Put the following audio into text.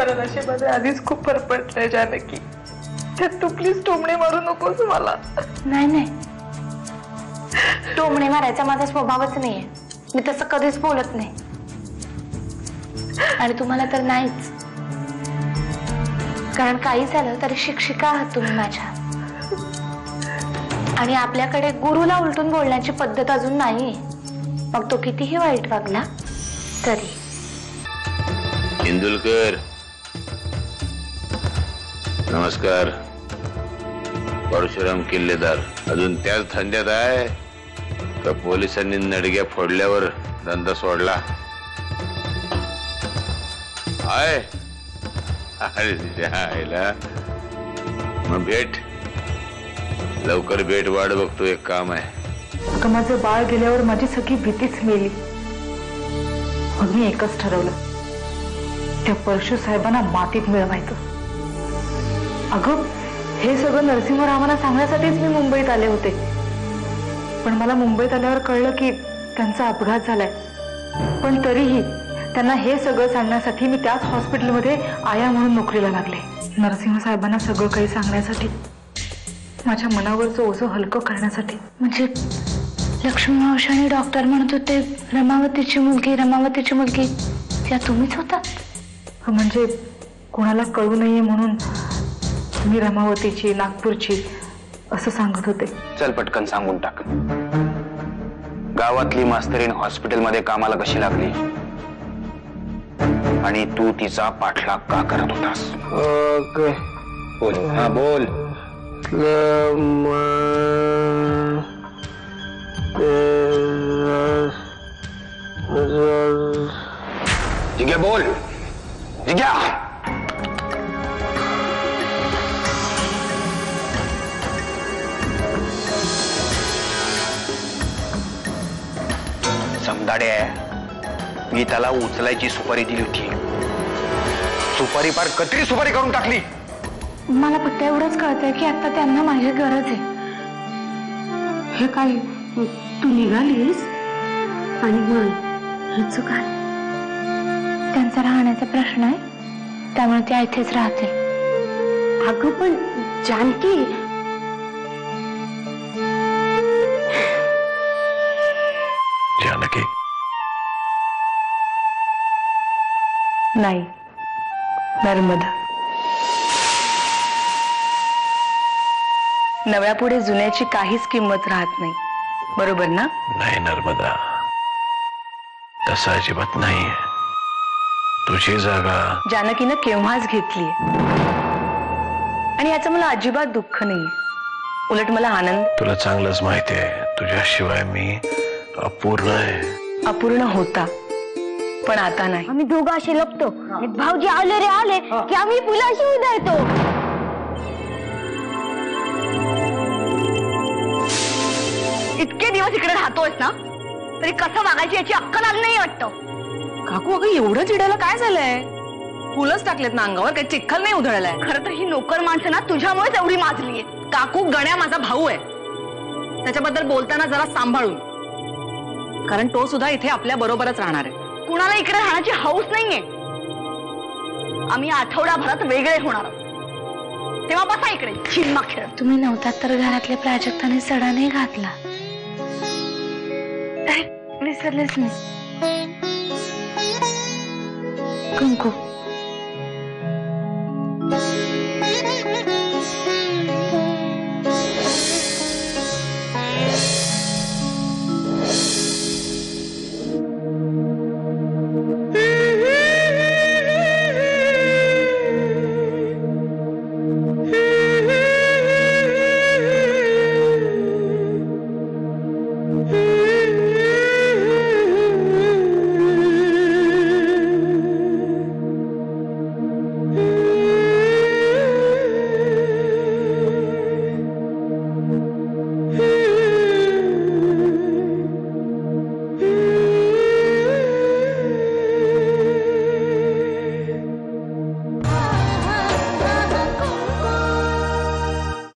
मला नशिबाने आधीच खूप फरफटलंय जानकी, त्यात तू प्लीज टोमणे मारू नकोस मला. नाही नाही, टोमणे मारायचा माझा स्वभावच नाहीये. मी तसं कधीच बोलत नाही. आणि तुम्हाला तर नाहीच, कारण काही झालं तरी शिक्षिका आहात तुम्ही माझ्या. आणि आपल्याकडे गुरुला उलटून बोलण्याची पद्धत अजून नाहीये, मग तो कितीही वाईट वागला तरी. इंदुलकर नमस्कार. परशुराम किल्लेदार अजून त्याच धंद्यात आहे का पोलिसांनी नडग्या फोडल्यावर धंदा सोडला आहे? अरे मग भेट लवकर, भेट, वाट बघतो. एक काम आहे. माझं बाळ गेल्यावर माझी सगळी भीतीच मेली. मग मी एकच ठरवलं, त्या परशु साहेबांना मातीत मिळवायचं. अगं हे सगळं नरसिंहरावांना सांगण्यासाठीच मी मुंबईत आले होते. पण मला मुंबईत आल्यावर कळलं की त्यांचा अपघात झालाय. पण तरीही त्यांना हे सगळं सांगण्यासाठी मी त्याच हॉस्पिटलमध्ये आया म्हणून नोकरीला लागले. नरसिंह साहेबांना सगळं काही सांगण्यासाठी, माझ्या मनावरचं ओझं हलकं करण्यासाठी. म्हणजे लक्ष्मी मावशी आणि डॉक्टर म्हणत होते रमावतीची मुलगी त्या तुम्हीच होतात? म्हणजे कोणाला कळू नये म्हणून मी रमावतीची, नागपूरची असं सांगत होते. चल पटकन सांगून टाक. गावातली मास्तरीण हॉस्पिटलमध्ये कामाला कशी लागली आणि तू तिचा पाठलाग का करत होतास? बोल. हा बोल. जिग्या बोल. जिग्या समदाडे, मी त्याला उचलायची सुपारी दिली होती. सुपारी पार कत्री सुपारी करून टाकली. मला फक्त एवढंच कळतंय की आता त्यांना माझी गरज आहे. हे काय, तू निघालीस आणि मग ह्याचं काय? त्यांचा राहण्याचा प्रश्न आहे, त्यामुळे ते इथेच राहतील. अगं पण जानकी, जानकी नाही, नर्मदा. नव्या पुढे जुन्याची काहीच किंमत राहत नाही, बरोबर ना? नाही नर्मदा, तसं अजिबात नाही. तुझी जागा जानकीनं केव्हाच घेतली आणि याचं मला अजिबात दुःख नाहीये, उलट मला आनंद. तुला चांगलंच माहिती आहे, तुझ्याशिवाय मी अपूर्ण आहे. अपूर्ण होता, पण आता नाही. आम्ही दोघं असे लपतो. भाऊजी आले रे आले की आम्ही फुलाशी उधळतो. इतके दिवस इकडे राहतोयस ना, तरी कसं वागायची याची अक्कल आली नाही वाटतं. काकू अगं एवढं चिडायला काय झालंय? फुलंच टाकलेत ना अंगावर, काही चिखल नाही उधळलाय. खरं तर ही नोकर माणसं ना तुझ्यामुळेच एवढी माजलीये. काकू गण्या माझा भाऊ आहे, त्याच्याबद्दल बोलताना जरा सांभाळून, कारण तो सुद्धा इथे आपल्या बरोबरच राहणार आहे. कुणाला इकडे राहण्याची हौस नाहीये. आम्ही आठवड्याभरात वेगळे होणार आहोत, तेव्हा बसा इकडे चिन्मा खेळ. तुम्ही नव्हतात तर घरातल्या प्राजक्ताने सडा नाही घातला. विसरलेच नाही. कुंकू